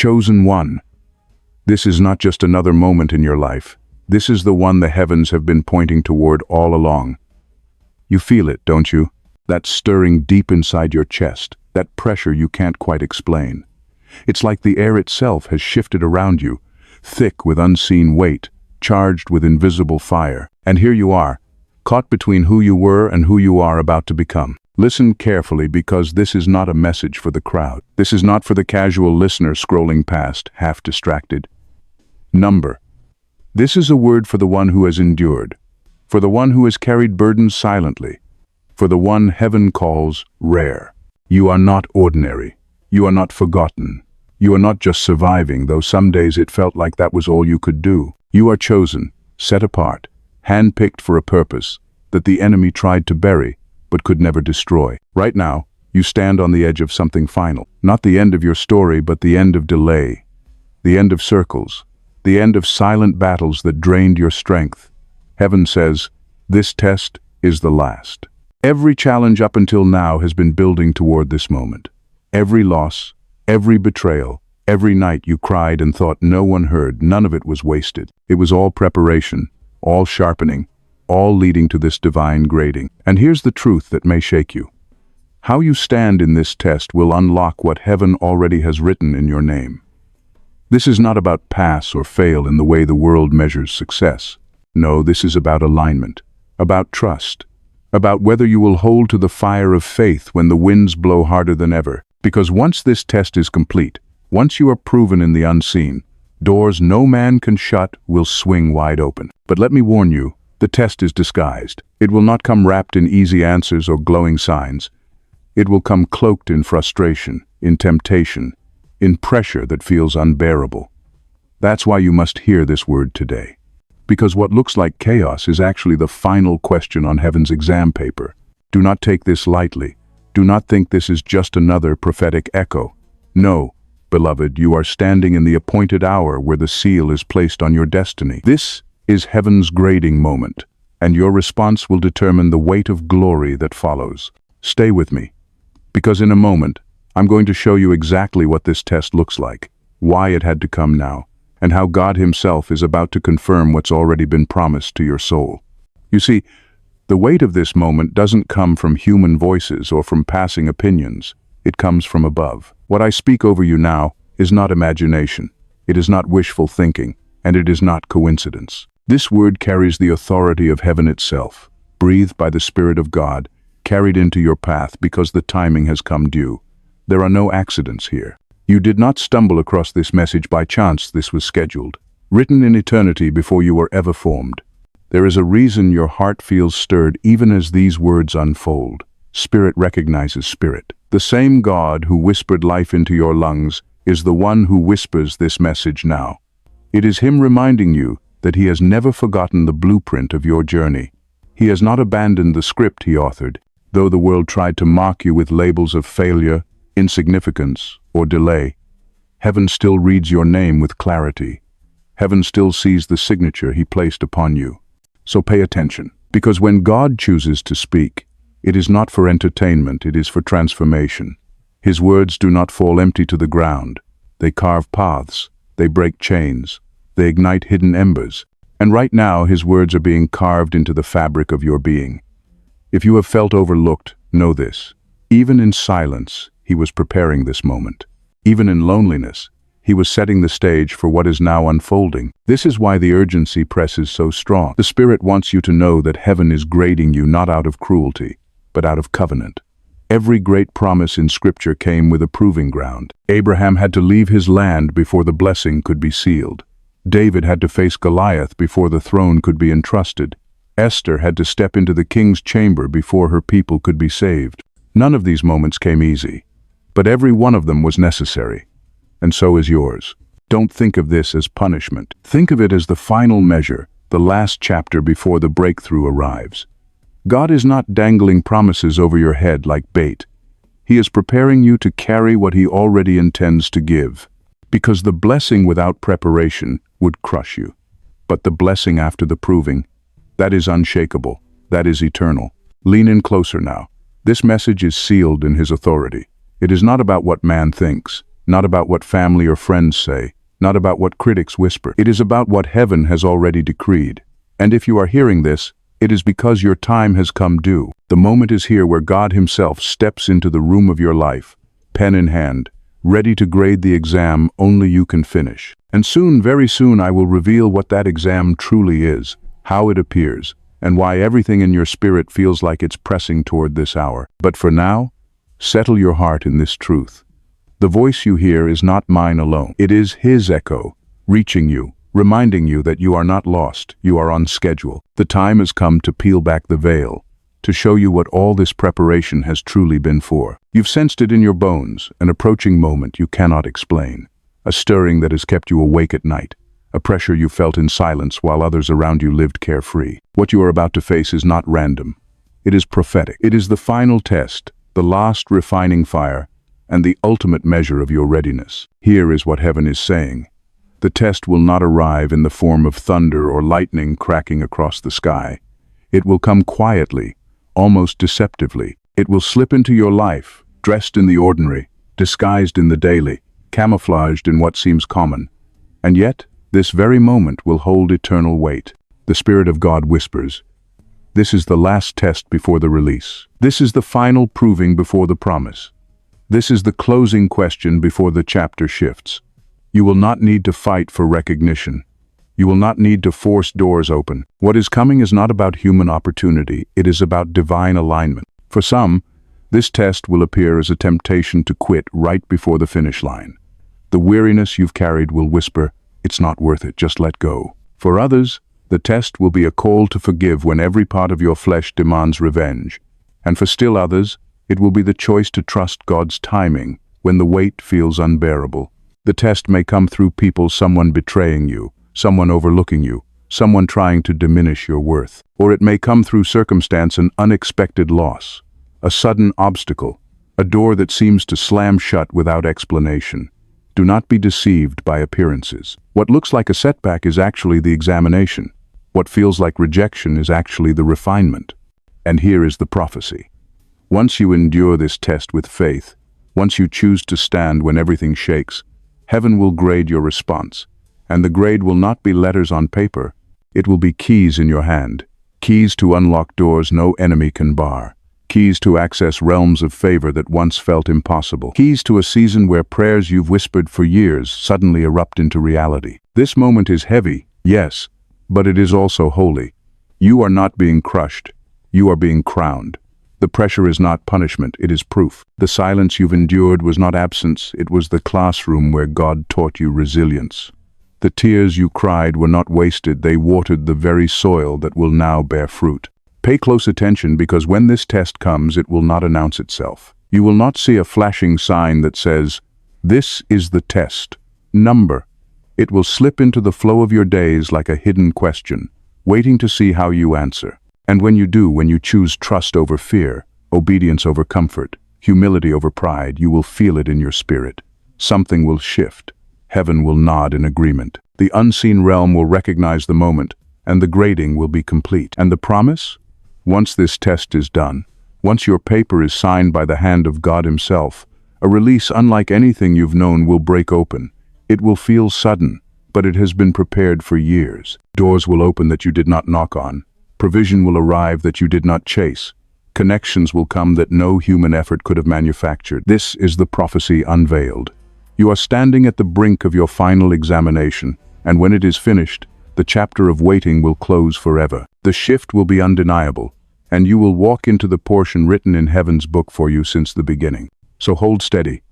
chosen one. This is not just another moment in your life. This is the one the heavens have been pointing toward all along. You feel it, don't you? That stirring deep inside your chest, that pressure you can't quite explain. It's like the air itself has shifted around you, thick with unseen weight, charged with invisible fire. And here you are, caught between who you were and who you are about to become. Listen carefully, because this is not a message for the crowd. This is not for the casual listener scrolling past, half distracted. This is a word for the one who has endured, for the one who has carried burdens silently, for the one heaven calls rare. You are not ordinary. You are not forgotten. You are not just surviving, though some days it felt like that was all you could do. You are chosen, set apart, handpicked for a purpose that the enemy tried to bury but could never destroy. Right now, you stand on the edge of something final. Not the end of your story, but the end of delay, the end of circles, the end of silent battles that drained your strength. Heaven says, this test is the last. Every challenge up until now has been building toward this moment. Every loss, every betrayal, every night you cried and thought no one heard, none of it was wasted. It was all preparation, all sharpening, all leading to this divine grading. And here's the truth that may shake you. How you stand in this test will unlock what heaven already has written in your name. This is not about pass or fail in the way the world measures success. No, this is about alignment, about trust, about whether you will hold to the fire of faith when the winds blow harder than ever. Because once this test is complete, once you are proven in the unseen, doors no man can shut will swing wide open. But let me warn you, the test is disguised. It will not come wrapped in easy answers or glowing signs. It will come cloaked in frustration, in temptation, in pressure that feels unbearable. That's why you must hear this word today. Because what looks like chaos is actually the final question on heaven's exam paper. Do not take this lightly. Do not think this is just another prophetic echo. No, beloved, you are standing in the appointed hour where the seal is placed on your destiny. This is heaven's grading moment, and your response will determine the weight of glory that follows. Stay with me, because in a moment, I'm going to show you exactly what this test looks like, why it had to come now, and how God Himself is about to confirm what's already been promised to your soul. You see, the weight of this moment doesn't come from human voices or from passing opinions. It comes from above. What I speak over you now is not imagination. It is not wishful thinking, and it is not coincidence. This word carries the authority of heaven itself, breathed by the Spirit of God, carried into your path because the timing has come due. There are no accidents here. You did not stumble across this message by chance. This was scheduled, written in eternity before you were ever formed. There is a reason your heart feels stirred even as these words unfold. Spirit recognizes spirit. The same God who whispered life into your lungs is the one who whispers this message now. It is Him reminding you that He has never forgotten the blueprint of your journey. He has not abandoned the script He authored, though the world tried to mock you with labels of failure, insignificance, or delay. Heaven still reads your name with clarity. Heaven still sees the signature He placed upon you. So pay attention, because when God chooses to speak, it is not for entertainment, it is for transformation. His words do not fall empty to the ground. They carve paths, they break chains, they ignite hidden embers. And right now, His words are being carved into the fabric of your being. If you have felt overlooked, know this. Even in silence, He was preparing this moment. Even in loneliness, He was setting the stage for what is now unfolding. This is why the urgency presses so strong. The Spirit wants you to know that heaven is grading you not out of cruelty, but out of covenant. Every great promise in Scripture came with a proving ground. Abraham had to leave his land before the blessing could be sealed. David had to face Goliath before the throne could be entrusted. Esther had to step into the king's chamber before her people could be saved. None of these moments came easy, but every one of them was necessary. And so is yours. Don't think of this as punishment. Think of it as the final measure, the last chapter before the breakthrough arrives. God is not dangling promises over your head like bait. He is preparing you to carry what He already intends to give. Because the blessing without preparation would crush you. But the blessing after the proving, that is unshakable, that is eternal. Lean in closer now. This message is sealed in His authority. It is not about what man thinks. not about what family or friends say, not about what critics whisper. It is about what heaven has already decreed. And if you are hearing this, it is because your time has come due. The moment is here where God Himself steps into the room of your life, pen in hand, ready to grade the exam only you can finish. And soon, very soon, I will reveal what that exam truly is, how it appears, and why everything in your spirit feels like it's pressing toward this hour. But for now, settle your heart in this truth. The voice you hear is not mine alone. It is His echo, reaching you, reminding you that you are not lost, you are on schedule. The time has come to peel back the veil, to show you what all this preparation has truly been for. You've sensed it in your bones, an approaching moment you cannot explain, a stirring that has kept you awake at night, a pressure you felt in silence while others around you lived carefree. What you are about to face is not random. It is prophetic. It is the final test, the last refining fire, and the ultimate measure of your readiness. Here is what heaven is saying. The test will not arrive in the form of thunder or lightning cracking across the sky. It will come quietly, almost deceptively. It will slip into your life, dressed in the ordinary, disguised in the daily, camouflaged in what seems common. And yet, this very moment will hold eternal weight. The Spirit of God whispers, "This is the last test before the release. This is the final proving before the promise. This is the closing question before the chapter shifts. You will not need to fight for recognition. You will not need to force doors open. What is coming is not about human opportunity, it is about divine alignment. For some, this test will appear as a temptation to quit right before the finish line. The weariness you've carried will whisper, "It's not worth it, just let go." For others, the test will be a call to forgive when every part of your flesh demands revenge. And for still others, it will be the choice to trust God's timing when the weight feels unbearable. The test may come through people, someone betraying you, someone overlooking you, someone trying to diminish your worth. Or it may come through circumstance, an unexpected loss, a sudden obstacle, a door that seems to slam shut without explanation. Do not be deceived by appearances. What looks like a setback is actually the examination. What feels like rejection is actually the refinement. And here is the prophecy. Once you endure this test with faith, once you choose to stand when everything shakes, heaven will grade your response. And the grade will not be letters on paper. It will be keys in your hand. Keys to unlock doors no enemy can bar. Keys to access realms of favor that once felt impossible. Keys to a season where prayers you've whispered for years suddenly erupt into reality. This moment is heavy, yes, but it is also holy. You are not being crushed. You are being crowned. The pressure is not punishment, it is proof. The silence you've endured was not absence, it was the classroom where God taught you resilience. The tears you cried were not wasted, they watered the very soil that will now bear fruit. Pay close attention, because when this test comes, it will not announce itself. You will not see a flashing sign that says, "This is the test." Number. It will slip into the flow of your days like a hidden question, waiting to see how you answer. And when you do, when you choose trust over fear, obedience over comfort, humility over pride, you will feel it in your spirit. Something will shift. Heaven will nod in agreement. The unseen realm will recognize the moment, and the grading will be complete. And the promise? Once this test is done, once your paper is signed by the hand of God Himself, a release unlike anything you've known will break open. It will feel sudden, but it has been prepared for years. Doors will open that you did not knock on. Provision will arrive that you did not chase. Connections will come that no human effort could have manufactured. This is the prophecy unveiled. You are standing at the brink of your final examination, and when it is finished, the chapter of waiting will close forever. The shift will be undeniable, and you will walk into the portion written in heaven's book for you since the beginning. So hold steady,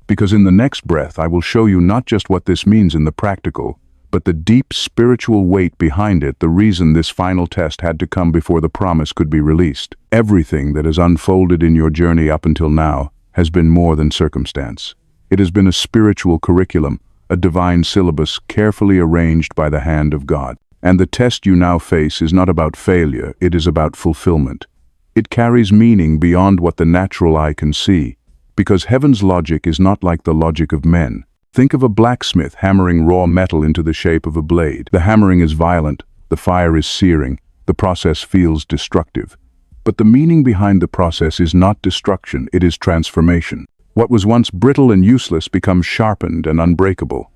because in the next breath I will show you not just what this means in the practical, but the deep spiritual weight behind it, the reason this final test had to come before the promise could be released. Everything that has unfolded in your journey up until now has been more than circumstance. It has been a spiritual curriculum, a divine syllabus carefully arranged by the hand of God. And the test you now face is not about failure, it is about fulfillment. It carries meaning beyond what the natural eye can see, because heaven's logic is not like the logic of men. Think of a blacksmith hammering raw metal into the shape of a blade. The hammering is violent, the fire is searing, the process feels destructive. But the meaning behind the process is not destruction, it is transformation. What was once brittle and useless becomes sharpened and unbreakable.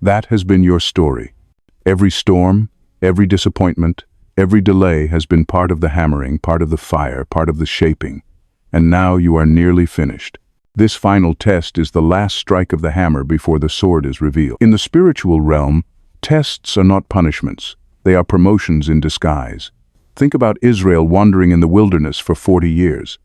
That has been your story. Every storm, every disappointment, every delay has been part of the hammering, part of the fire, part of the shaping. And now you are nearly finished. This final test is the last strike of the hammer before the sword is revealed. In the spiritual realm, tests are not punishments. They are promotions in disguise. Think about Israel wandering in the wilderness for 40 years.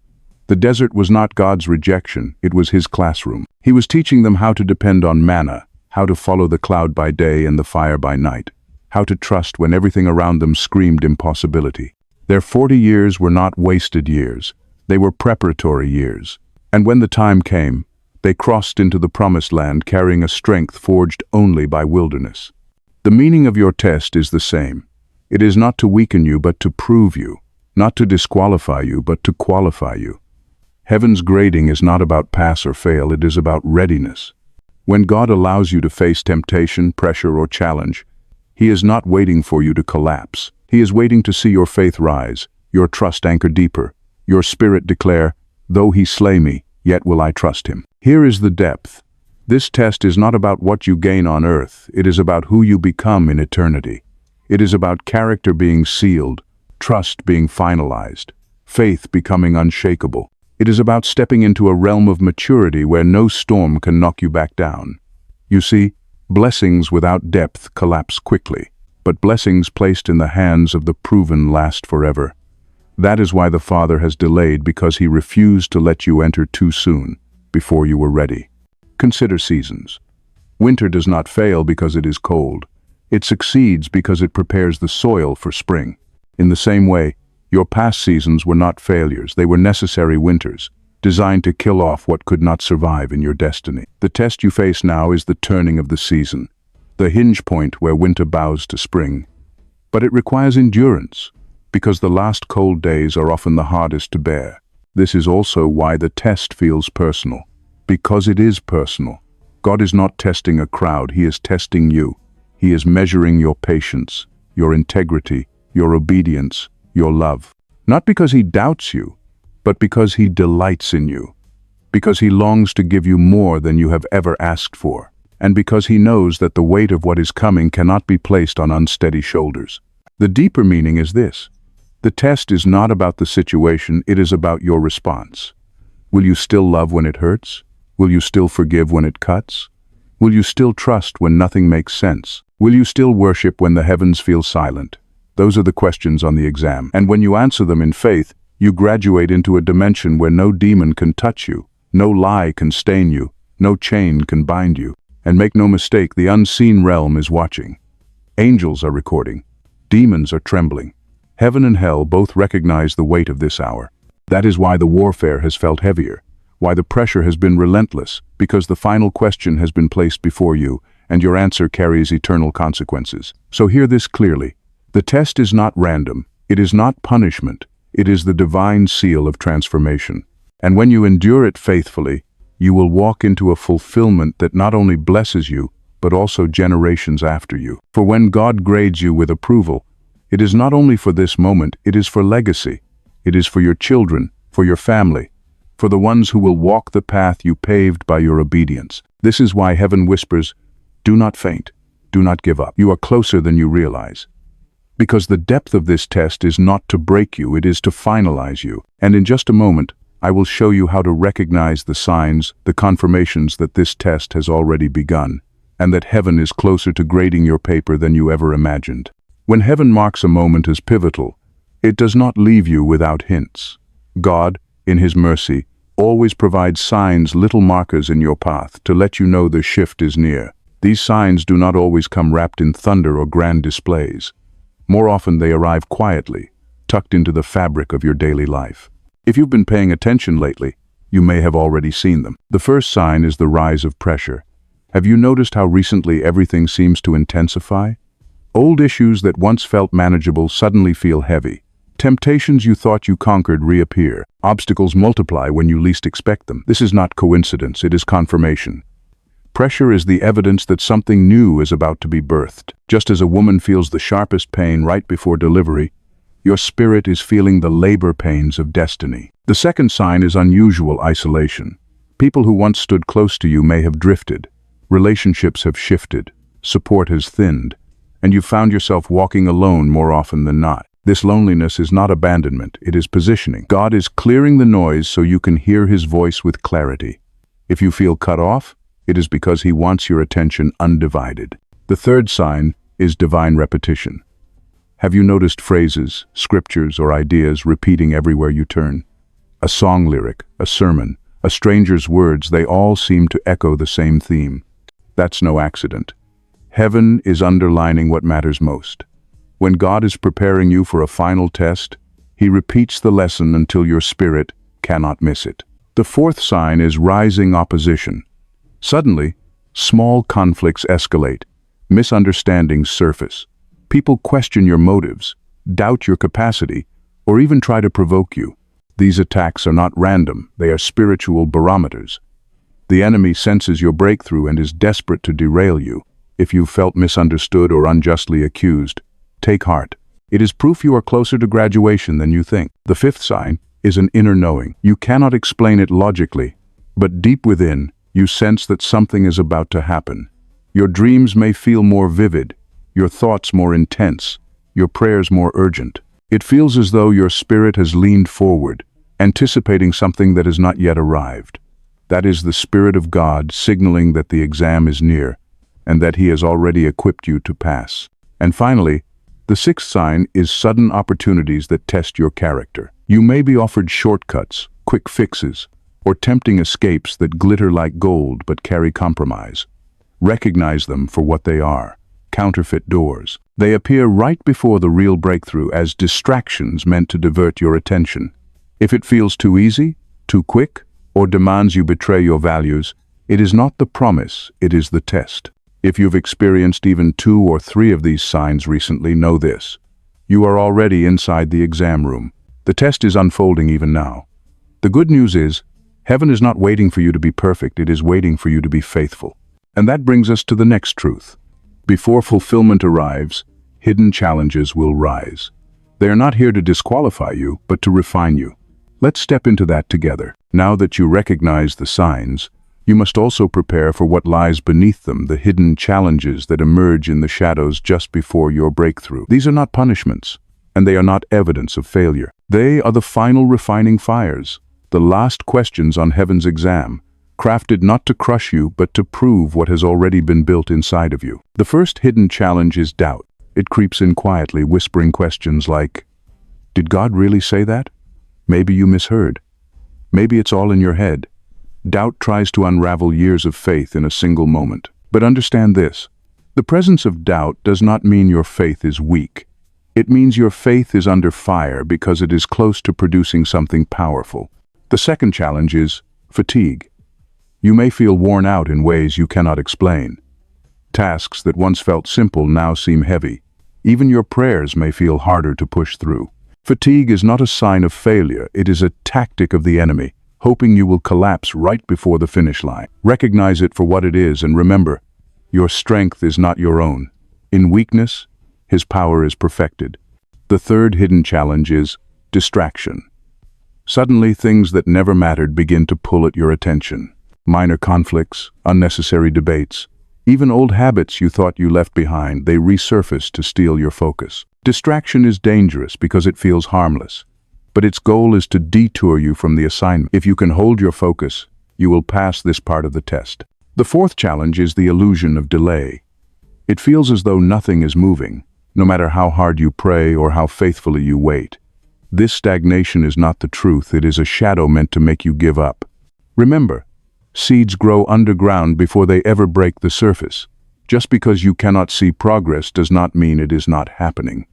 The desert was not God's rejection, it was his classroom. He was teaching them how to depend on manna, how to follow the cloud by day and the fire by night, how to trust when everything around them screamed impossibility. Their 40 years were not wasted years. They were preparatory years. And when the time came, they crossed into the promised land carrying a strength forged only by wilderness. The meaning of your test is the same. It is not to weaken you but to prove you, not to disqualify you but to qualify you. Heaven's grading is not about pass or fail, it is about readiness. When God allows you to face temptation, pressure, or challenge, He is not waiting for you to collapse. He is waiting to see your faith rise, your trust anchor deeper, your spirit declare, "Though He slay me, yet will I trust Him." Here is the depth. This test is not about what you gain on earth, it is about who you become in eternity. It is about character being sealed, trust being finalized, faith becoming unshakable. It is about stepping into a realm of maturity where no storm can knock you back down. You see, blessings without depth collapse quickly, but blessings placed in the hands of the proven last forever. That is why the Father has delayed, because He refused to let you enter too soon, before you were ready. Consider seasons. Winter does not fail because it is cold. It succeeds because it prepares the soil for spring. In the same way, your past seasons were not failures, they were necessary winters, designed to kill off what could not survive in your destiny. The test you face now is the turning of the season, the hinge point where winter bows to spring. But it requires endurance, because the last cold days are often the hardest to bear. This is also why the test feels personal, because it is personal. God is not testing a crowd, He is testing you. He is measuring your patience, your integrity, your obedience, your love. Not because He doubts you, but because He delights in you. Because He longs to give you more than you have ever asked for. And because He knows that the weight of what is coming cannot be placed on unsteady shoulders. The deeper meaning is this. The test is not about the situation, it is about your response. Will you still love when it hurts? Will you still forgive when it cuts? Will you still trust when nothing makes sense? Will you still worship when the heavens feel silent? Those are the questions on the exam. And when you answer them in faith, you graduate into a dimension where no demon can touch you, no lie can stain you, no chain can bind you. And make no mistake, the unseen realm is watching. Angels are recording. Demons are trembling. Heaven and hell both recognize the weight of this hour. That is why the warfare has felt heavier, why the pressure has been relentless, because the final question has been placed before you, and your answer carries eternal consequences. So hear this clearly. The test is not random, it is not punishment, it is the divine seal of transformation. And when you endure it faithfully, you will walk into a fulfillment that not only blesses you, but also generations after you. For when God grades you with approval, it is not only for this moment, it is for legacy. It is for your children, for your family, for the ones who will walk the path you paved by your obedience. This is why heaven whispers, "Do not faint, do not give up. You are closer than you realize." Because the depth of this test is not to break you, it is to finalize you. And in just a moment, I will show you how to recognize the signs, the confirmations that this test has already begun, and that heaven is closer to grading your paper than you ever imagined. When heaven marks a moment as pivotal, it does not leave you without hints. God, in His mercy, always provides signs, little markers in your path, to let you know the shift is near. These signs do not always come wrapped in thunder or grand displays. More often they arrive quietly, tucked into the fabric of your daily life. If you've been paying attention lately, you may have already seen them. The first sign is the rise of pressure. Have you noticed how recently everything seems to intensify? Old issues that once felt manageable suddenly feel heavy. Temptations you thought you conquered reappear. Obstacles multiply when you least expect them. This is not coincidence, it is confirmation. Pressure is the evidence that something new is about to be birthed. Just as a woman feels the sharpest pain right before delivery, your spirit is feeling the labor pains of destiny. The second sign is unusual isolation. People who once stood close to you may have drifted. Relationships have shifted. Support has thinned. And you've found yourself walking alone more often than not. This loneliness is not abandonment, it is positioning. God is clearing the noise so you can hear his voice with clarity. If you feel cut off, it is because he wants your attention undivided. The third sign is divine repetition. Have you noticed phrases, scriptures, or ideas repeating everywhere you turn? A song lyric, a sermon, a stranger's words, they all seem to echo the same theme. That's no accident. Heaven is underlining what matters most. When God is preparing you for a final test, he repeats the lesson until your spirit cannot miss it. The fourth sign is rising opposition. Suddenly, small conflicts escalate, misunderstandings surface. People question your motives, doubt your capacity, or even try to provoke you. These attacks are not random, they are spiritual barometers. The enemy senses your breakthrough and is desperate to derail you. If you've felt misunderstood or unjustly accused, take heart. It is proof you are closer to graduation than you think. The fifth sign is an inner knowing. You cannot explain it logically, but deep within, you sense that something is about to happen. Your dreams may feel more vivid, your thoughts more intense, your prayers more urgent. It feels as though your spirit has leaned forward, anticipating something that has not yet arrived. That is the Spirit of God signaling that the exam is near, and that he has already equipped you to pass. And finally, the sixth sign is sudden opportunities that test your character. You may be offered shortcuts, quick fixes, or tempting escapes that glitter like gold but carry compromise. Recognize them for what they are, counterfeit doors. They appear right before the real breakthrough as distractions meant to divert your attention. If it feels too easy, too quick, or demands you betray your values, it is not the promise, it is the test. If you've experienced even 2 or 3 of these signs recently, know this. You are already inside the exam room. The test is unfolding even now. The good news is, heaven is not waiting for you to be perfect, it is waiting for you to be faithful. And that brings us to the next truth. Before fulfillment arrives, hidden challenges will rise. They are not here to disqualify you, but to refine you. Let's step into that together. Now that you recognize the signs, you must also prepare for what lies beneath them, the hidden challenges that emerge in the shadows just before your breakthrough. These are not punishments, and they are not evidence of failure. They are the final refining fires, the last questions on heaven's exam, crafted not to crush you, but to prove what has already been built inside of you. The first hidden challenge is doubt. It creeps in quietly, whispering questions like, "Did God really say that? Maybe you misheard. Maybe it's all in your head." Doubt tries to unravel years of faith in a single moment. But understand this. The presence of doubt does not mean your faith is weak. It means your faith is under fire because it is close to producing something powerful. The second challenge is fatigue. You may feel worn out in ways you cannot explain. Tasks that once felt simple now seem heavy. Even your prayers may feel harder to push through. Fatigue is not a sign of failure, it is a tactic of the enemy, hoping you will collapse right before the finish line. Recognize it for what it is and remember, your strength is not your own. In weakness, his power is perfected. The third hidden challenge is distraction. Suddenly, things that never mattered begin to pull at your attention. Minor conflicts, unnecessary debates, even old habits you thought you left behind, they resurface to steal your focus. Distraction is dangerous because it feels harmless, but its goal is to detour you from the assignment. If you can hold your focus, you will pass this part of the test. The fourth challenge is the illusion of delay. It feels as though nothing is moving, no matter how hard you pray or how faithfully you wait. This stagnation is not the truth, it is a shadow meant to make you give up. Remember, seeds grow underground before they ever break the surface. Just because you cannot see progress does not mean it is not happening.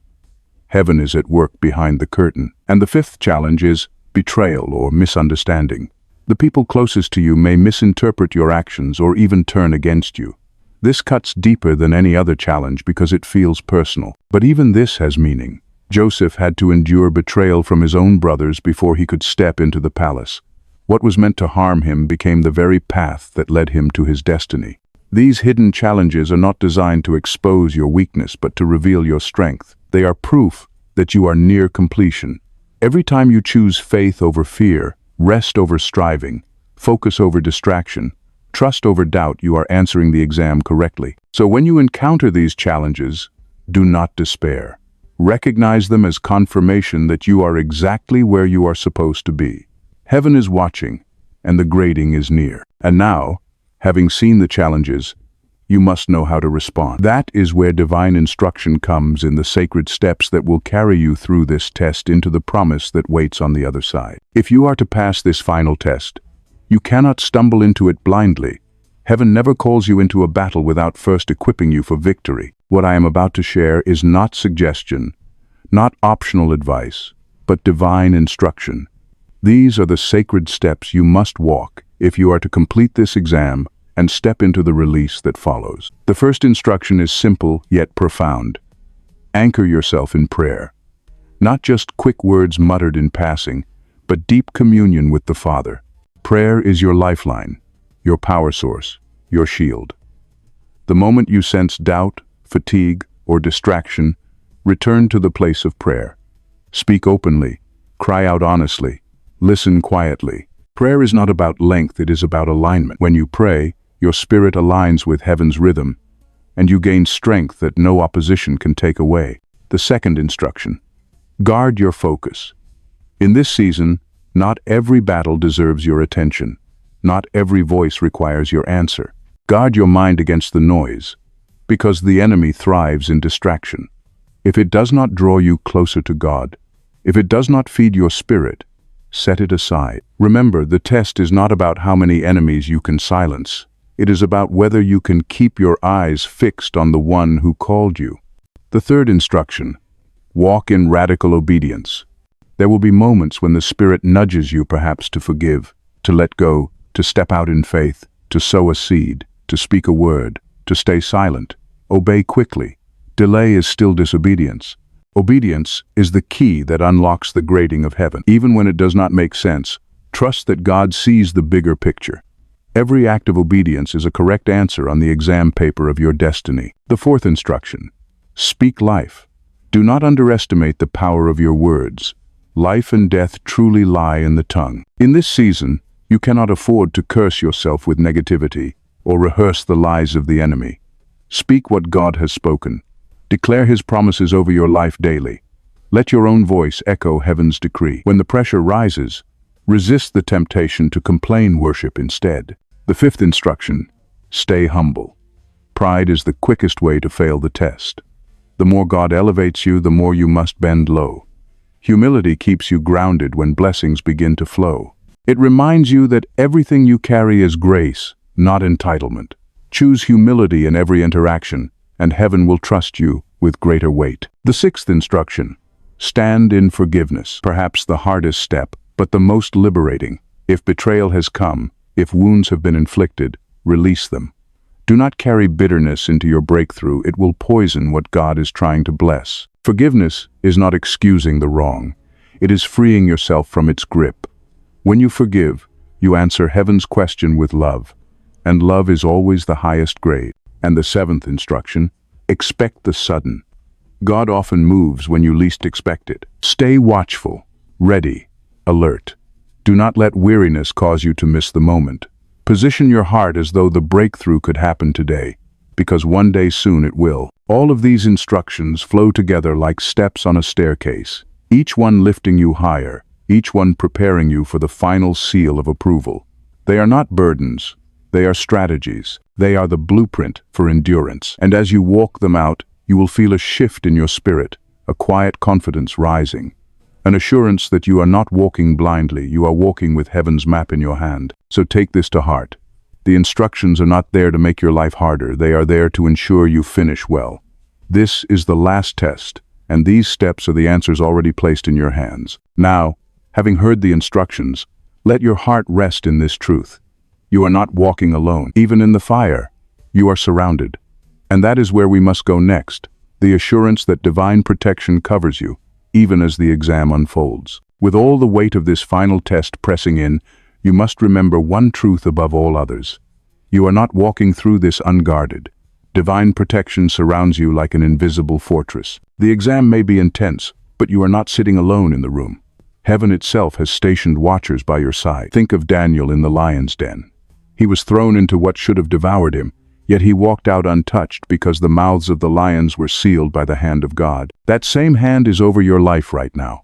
Heaven is at work behind the curtain. And the fifth challenge is betrayal or misunderstanding. The people closest to you may misinterpret your actions or even turn against you. This cuts deeper than any other challenge because it feels personal. But even this has meaning. Joseph had to endure betrayal from his own brothers before he could step into the palace. What was meant to harm him became the very path that led him to his destiny. These hidden challenges are not designed to expose your weakness, but to reveal your strength. They are proof that you are near completion. Every time you choose faith over fear, rest over striving, focus over distraction, trust over doubt you are answering the exam correctly. So when you encounter these challenges, do not despair. Recognize them as confirmation that you are exactly where you are supposed to be. Heaven is watching, and the grading is near. And now, having seen the challenges, you must know how to respond. That is where divine instruction comes in the sacred steps that will carry you through this test into the promise that waits on the other side. If you are to pass this final test, you cannot stumble into it blindly. Heaven never calls you into a battle without first equipping you for victory. What I am about to share is not suggestion, not optional advice, but divine instruction. These are the sacred steps you must walk if you are to complete this exam and step into the release that follows. The first instruction is simple yet profound. Anchor yourself in prayer. Not just quick words muttered in passing, but deep communion with the Father. Prayer is your lifeline, your power source, your shield. The moment you sense doubt, fatigue, or distraction, return to the place of prayer. Speak openly, cry out honestly, listen quietly. Prayer is not about length, it is about alignment. When you pray, your spirit aligns with heaven's rhythm, and you gain strength that no opposition can take away. The second instruction: guard your focus. In this season, not every battle deserves your attention. Not every voice requires your answer. Guard your mind against the noise, because the enemy thrives in distraction. If it does not draw you closer to God, if it does not feed your spirit, set it aside. Remember, the test is not about how many enemies you can silence. It is about whether you can keep your eyes fixed on the one who called you. The third instruction: walk in radical obedience. There will be moments when the Spirit nudges you perhaps to forgive, to let go, to step out in faith, to sow a seed, to speak a word, to stay silent. Obey quickly. Delay is still disobedience. Obedience is the key that unlocks the grading of heaven. Even when it does not make sense, trust that God sees the bigger picture. Every act of obedience is a correct answer on the exam paper of your destiny. The fourth instruction: speak life. Do not underestimate the power of your words. Life and death truly lie in the tongue. In this season, you cannot afford to curse yourself with negativity or rehearse the lies of the enemy. Speak what God has spoken. Declare His promises over your life daily. Let your own voice echo heaven's decree. When the pressure rises, resist the temptation to complain, worship instead. The fifth instruction: stay humble. Pride is the quickest way to fail the test. The more God elevates you, the more you must bend low. Humility keeps you grounded when blessings begin to flow. It reminds you that everything you carry is grace, not entitlement. Choose humility in every interaction, and heaven will trust you with greater weight. The sixth instruction: stand in forgiveness. Perhaps the hardest step, but the most liberating. If betrayal has come, if wounds have been inflicted, release them. Do not carry bitterness into your breakthrough. It will poison what God is trying to bless. Forgiveness is not excusing the wrong. It is freeing yourself from its grip. When you forgive, you answer heaven's question with love, and love is always the highest grade. And the seventh instruction: expect the sudden. God often moves when you least expect it. Stay watchful, ready, alert. Do not let weariness cause you to miss the moment. Position your heart as though the breakthrough could happen today, because one day soon it will. All of these instructions flow together like steps on a staircase, each one lifting you higher, each one preparing you for the final seal of approval. They are not burdens, they are strategies. They are the blueprint for endurance. And as you walk them out, you will feel a shift in your spirit, a quiet confidence rising. An assurance that you are not walking blindly, you are walking with heaven's map in your hand. So take this to heart. The instructions are not there to make your life harder, they are there to ensure you finish well. This is the last test, and these steps are the answers already placed in your hands. Now, having heard the instructions, let your heart rest in this truth. You are not walking alone. Even in the fire, you are surrounded. And that is where we must go next, the assurance that divine protection covers you, even as the exam unfolds. With all the weight of this final test pressing in, you must remember one truth above all others. You are not walking through this unguarded. Divine protection surrounds you like an invisible fortress. The exam may be intense, but you are not sitting alone in the room. Heaven itself has stationed watchers by your side. Think of Daniel in the lion's den. He was thrown into what should have devoured him, yet he walked out untouched because the mouths of the lions were sealed by the hand of God. That same hand is over your life right now.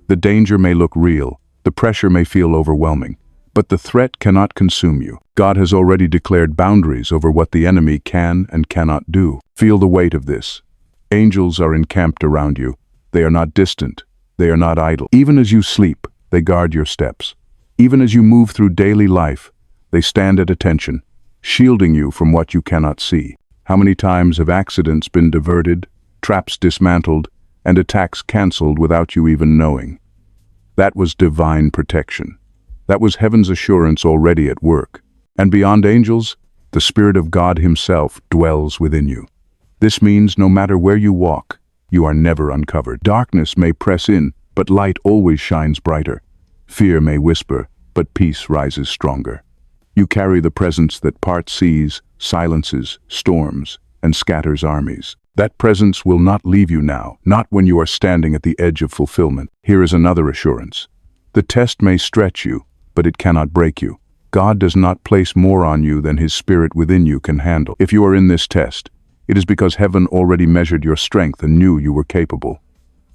The danger may look real, the pressure may feel overwhelming, but the threat cannot consume you. God has already declared boundaries over what the enemy can and cannot do. Feel the weight of this. Angels are encamped around you. They are not distant. They are not idle. Even as you sleep, they guard your steps. Even as you move through daily life, they stand at attention, shielding you from what you cannot see. How many times have accidents been diverted, traps dismantled, and attacks cancelled without you even knowing? That was divine protection. That was heaven's assurance already at work. And beyond angels, the Spirit of God Himself dwells within you. This means no matter where you walk, you are never uncovered. Darkness may press in, but light always shines brighter. Fear may whisper, but peace rises stronger. You carry the presence that parts seas, silences storms, and scatters armies. That presence will not leave you now, not when you are standing at the edge of fulfillment. Here is another assurance. The test may stretch you, but it cannot break you. God does not place more on you than His Spirit within you can handle. If you are in this test, it is because heaven already measured your strength and knew you were capable.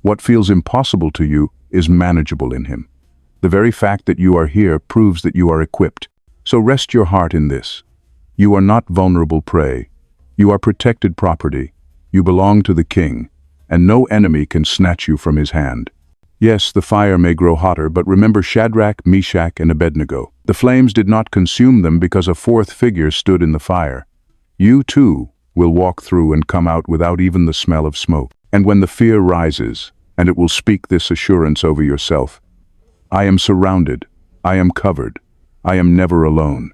What feels impossible to you is manageable in Him. The very fact that you are here proves that you are equipped. So rest your heart in this. You are not vulnerable prey. You are protected property. You belong to the King, and no enemy can snatch you from His hand. Yes, the fire may grow hotter, but remember Shadrach, Meshach, and Abednego. The flames did not consume them because a fourth figure stood in the fire. You too will walk through and come out without even the smell of smoke. And when the fear rises, and it will speak this assurance over yourself, I am surrounded, I am covered, I am never alone.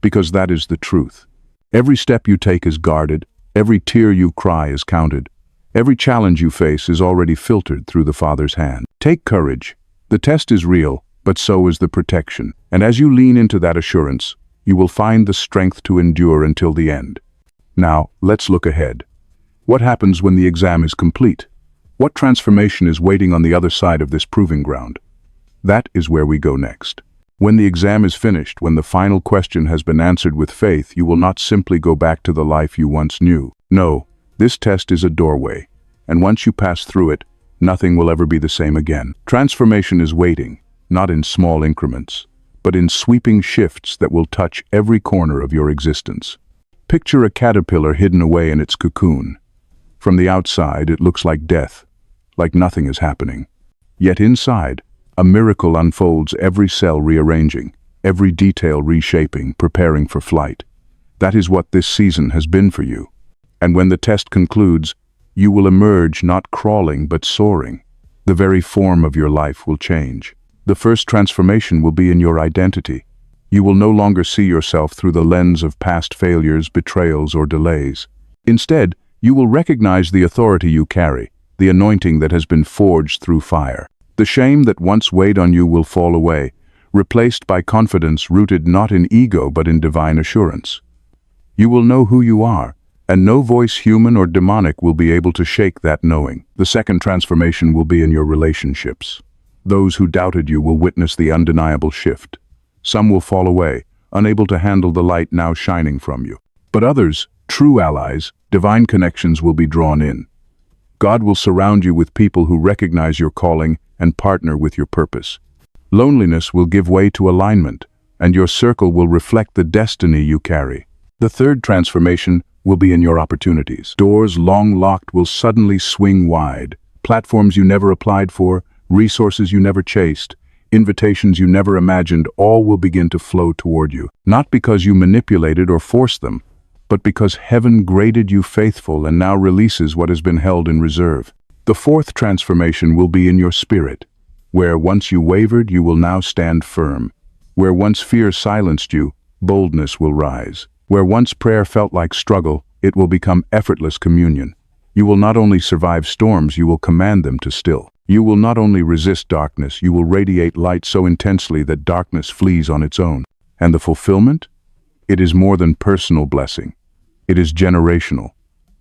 Because that is the truth. Every step you take is guarded, every tear you cry is counted, every challenge you face is already filtered through the Father's hand. Take courage. The test is real, but so is the protection. And as you lean into that assurance, you will find the strength to endure until the end. Now, let's look ahead. What happens when the exam is complete? What transformation is waiting on the other side of this proving ground? That is where we go next. When the exam is finished, when the final question has been answered with faith, you will not simply go back to the life you once knew. No, this test is a doorway, and once you pass through it, nothing will ever be the same again. Transformation is waiting, not in small increments, but in sweeping shifts that will touch every corner of your existence. Picture a caterpillar hidden away in its cocoon. From the outside, it looks like death, like nothing is happening. Yet inside, a miracle unfolds, every cell rearranging, every detail reshaping, preparing for flight. That is what this season has been for you. And when the test concludes, you will emerge not crawling but soaring. The very form of your life will change. The first transformation will be in your identity. You will no longer see yourself through the lens of past failures, betrayals, or delays. Instead, you will recognize the authority you carry, the anointing that has been forged through fire. The shame that once weighed on you will fall away, replaced by confidence rooted not in ego but in divine assurance. You will know who you are, and no voice, human or demonic, will be able to shake that knowing. The second transformation will be in your relationships. Those who doubted you will witness the undeniable shift. Some will fall away, unable to handle the light now shining from you. But others, true allies, divine connections, will be drawn in. God will surround you with people who recognize your calling and partner with your purpose. Loneliness will give way to alignment, and your circle will reflect the destiny you carry. The third transformation will be in your opportunities. Doors long locked will suddenly swing wide. Platforms you never applied for, resources you never chased, invitations you never imagined, all will begin to flow toward you. Not because you manipulated or forced them, but because heaven graded you faithful and now releases what has been held in reserve. The fourth transformation will be in your spirit. Where once you wavered, you will now stand firm. Where once fear silenced you, boldness will rise. Where once prayer felt like struggle, it will become effortless communion. You will not only survive storms, you will command them to still. You will not only resist darkness, you will radiate light so intensely that darkness flees on its own. And the fulfillment? It is more than personal blessing. It is generational.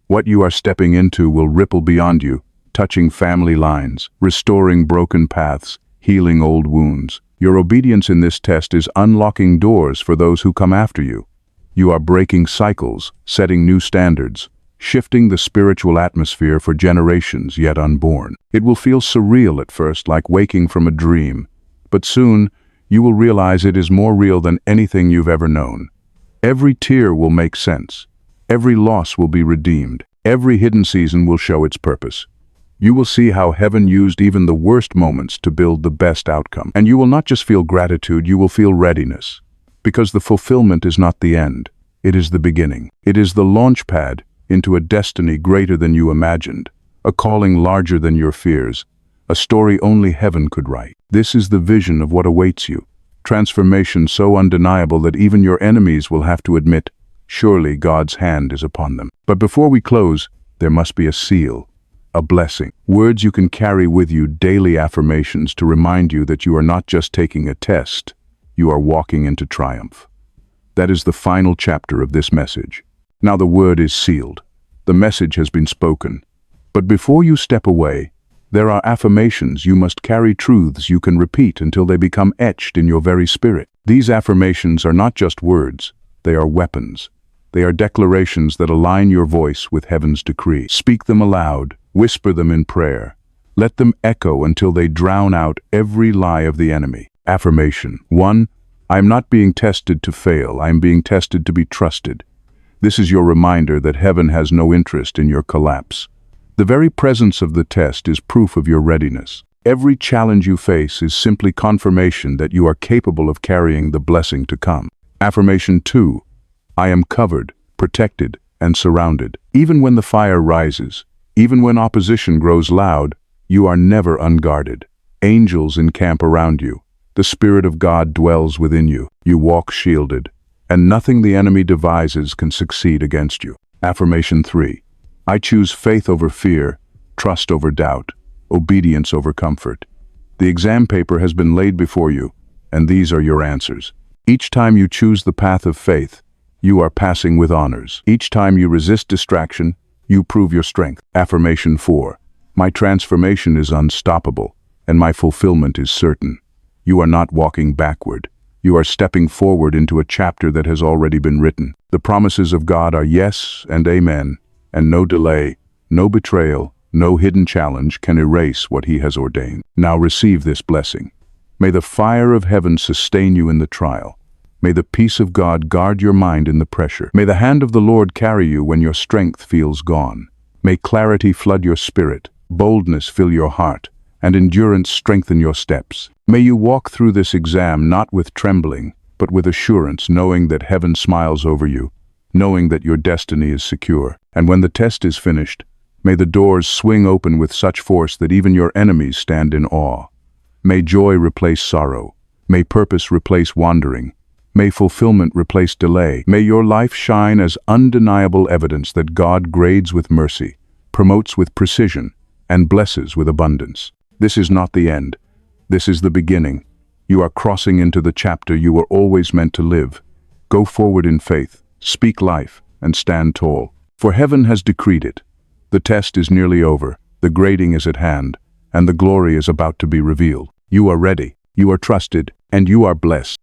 What you are stepping into will ripple beyond you, touching family lines, restoring broken paths, healing old wounds. Your obedience in this test is unlocking doors for those who come after you. You are breaking cycles, setting new standards, shifting the spiritual atmosphere for generations yet unborn. It will feel surreal at first, like waking from a dream, but soon you will realize it is more real than anything you've ever known. Every tear will make sense. Every loss will be redeemed. Every hidden season will show its purpose. You will see how heaven used even the worst moments to build the best outcome. And you will not just feel gratitude, you will feel readiness. Because the fulfillment is not the end, it is the beginning. It is the launch pad into a destiny greater than you imagined, a calling larger than your fears, a story only heaven could write. This is the vision of what awaits you, transformation so undeniable that even your enemies will have to admit, surely God's hand is upon them. But before we close, there must be a seal, a blessing. Words you can carry with you, daily affirmations to remind you that you are not just taking a test, you are walking into triumph. That is the final chapter of this message. Now the word is sealed. The message has been spoken. But before you step away, there are affirmations you must carry, truths you can repeat until they become etched in your very spirit. These affirmations are not just words, they are weapons. They are declarations that align your voice with heaven's decree. Speak them aloud, whisper them in prayer. Let them echo until they drown out every lie of the enemy. Affirmation 1. I am not being tested to fail, I am being tested to be trusted. This is your reminder that heaven has no interest in your collapse. The very presence of the test is proof of your readiness. Every challenge you face is simply confirmation that you are capable of carrying the blessing to come. Affirmation 2. I am covered, protected, and surrounded. Even when the fire rises, even when opposition grows loud, you are never unguarded. Angels encamp around you. The Spirit of God dwells within you. You walk shielded, and nothing the enemy devises can succeed against you. Affirmation 3. I choose faith over fear, trust over doubt, obedience over comfort. The exam paper has been laid before you, and these are your answers. Each time you choose the path of faith, you are passing with honors. Each time you resist distraction, you prove your strength. Affirmation 4. My transformation is unstoppable, and my fulfillment is certain. You are not walking backward. You are stepping forward into a chapter that has already been written. The promises of God are yes and amen, and no delay, no betrayal, no hidden challenge can erase what He has ordained. Now receive this blessing. May the fire of heaven sustain you in the trial. May the peace of God guard your mind in the pressure. May the hand of the Lord carry you when your strength feels gone. May clarity flood your spirit, boldness fill your heart, and endurance strengthen your steps. May you walk through this exam not with trembling, but with assurance, knowing that heaven smiles over you, knowing that your destiny is secure. And when the test is finished, may the doors swing open with such force that even your enemies stand in awe. May joy replace sorrow. May purpose replace wandering. May fulfillment replace delay. May your life shine as undeniable evidence that God grades with mercy, promotes with precision, and blesses with abundance. This is not the end. This is the beginning. You are crossing into the chapter you were always meant to live. Go forward in faith, speak life, and stand tall. For heaven has decreed it. The test is nearly over, the grading is at hand, and the glory is about to be revealed. You are ready, you are trusted, and you are blessed.